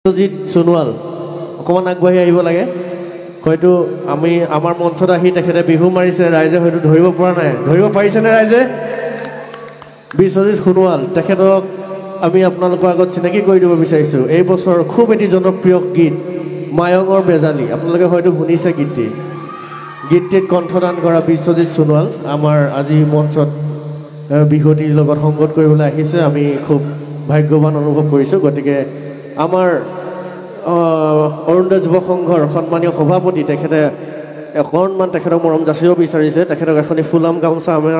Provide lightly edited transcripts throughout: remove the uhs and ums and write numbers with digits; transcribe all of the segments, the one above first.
বিশ্বজিৎ সোণোৱাল অকণমান আগবাঢ়ি আহিব লাগে হয়তো আমি আমাৰ মঞ্চত আহি তেখেতে বিহু মাৰিছে ৰাইজে হয়তো ধৰিব পৰা নাই ধৰিব পাৰিছেনে ৰাইজে বিশ্বজিৎ সোণোৱাল তেখেতক আমি আপোনালোকৰ আগত চিনাকি কৰি দিব বিচাৰিছোঁ এই বছৰ খুব এটি জনপ্ৰিয় গীত মায়ঙৰ বেজালি আপোনালোকে হয়তো শুনিছে গীতটিত কণ্ঠদান কৰা বিশ্বজিৎ সোণোৱাল আমাৰ আজি মঞ্চত বিহুটিৰ লগত সংগত কৰিবলৈ আহিছে আমি খুব ভাগ্যৱান অনুভৱ কৰিছোঁ গতিকে আমাৰ অৰুণোদয় যুৱ সংঘৰ সন্মানীয় সভাপতি তেখেতে অকণমান তেখেতক মৰম যাচিব বিচাৰিছে তেখেতক এখনি ফুলাম গামোচা আমাৰ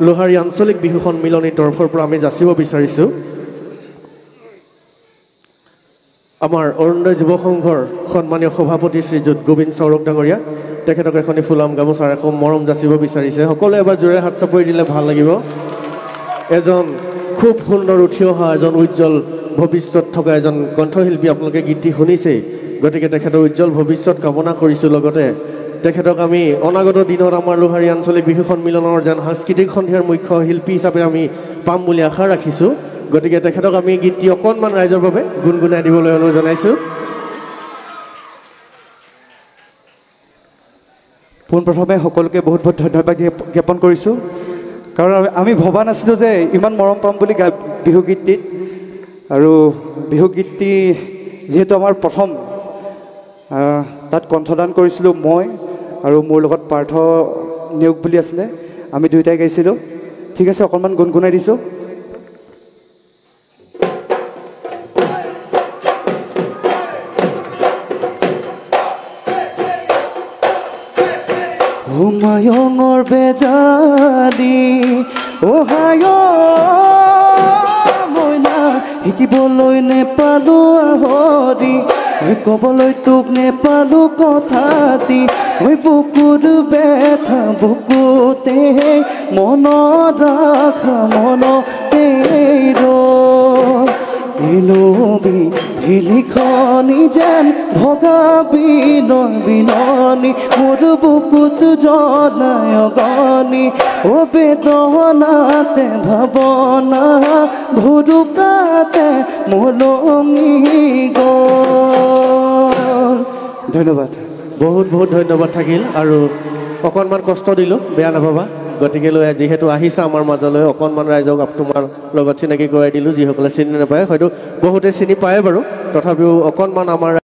লোহাৰী আঞ্চলিক বিহু সন্মিলনীৰ তৰফৰ পৰা আমি যাচিব বিচাৰিছোঁ আমাৰ অৰুণোদয় যুৱ সংঘৰ সন্মানীয় সভাপতি শ্ৰীযুত গোবিন্দ চৌৰক ডাঙৰীয়া তেখেতক এখনি ফুলাম গামোচাৰ এখন মৰম যাচিব বিচাৰিছে সকলোৱে এবাৰ জোৰে হাত চাপৰি দিলে ভাল লাগিব এজন খুব সুন্দৰ উঠি অহা এজন উজ্জ্বল ভৱিষ্যত থকা এজন কণ্ঠশিল্পী আপোনালোকে গীতটি শুনিছেই গতিকে তেখেতৰ উজ্জ্বল ভৱিষ্যত কামনা কৰিছোঁ লগতে তেখেতক আমি অনাগত দিনত আমাৰ লোহাৰী আঞ্চলিক বিহু সন্মিলনৰ যেন সাংস্কৃতিক সন্ধিয়াৰ মুখ্য শিল্পী হিচাপে আমি পাম বুলি আশা ৰাখিছোঁ গতিকে তেখেতক আমি গীতটি অকণমান ৰাইজৰ বাবে গুণগুণাই দিবলৈ অনুৰোধ জনাইছোঁ পোনপ্ৰথমে সকলোকে বহুত বহুত ধন্যবাদ জ্ঞাপন কৰিছোঁ কাৰণ আমি ভবা নাছিলোঁ যে ইমান মৰম পাম বুলি বিহু গীতটিত আৰু বিহু গীতটি যিহেতু আমাৰ প্ৰথম তাত কণ্ঠদান কৰিছিলোঁ মই আৰু মোৰ লগত পাৰ্থ নিয়োগ বুলি আছিলে আমি দুয়োটাই গাইছিলোঁ ঠিক আছে অকণমান গুণগুণাই দিছোঁ মায়ঙৰ বেজালি অহায় মইনা শিকিবলৈ নেপালোঁ আহৰি ক'বলৈ তোক নেপালোঁ কথাটি বুকুৰ বেথা বুকুতে মনত ৰাখা মনতে ৰবি লিখনি যেন ভগা বিননি মোৰ বুকুত জনায় গনি ও বেদনাতে ভাৱনা ভুৰুকাতে মলঙি গ'ল ধন্যবাদ বহুত বহুত ধন্যবাদ থাকিল আৰু অকণমান কষ্ট দিলোঁ বেয়া নাভাবা গতিকে যিহেতু আহিছে আমাৰ মাজলৈ অকণমান ৰাইজক তোমাৰ লগত চিনাকি কৰাই দিলোঁ যিসকলে চিনি নাপায় হয়তো বহুতে চিনি পায় বাৰু তথাপিও অকণমান আমাৰ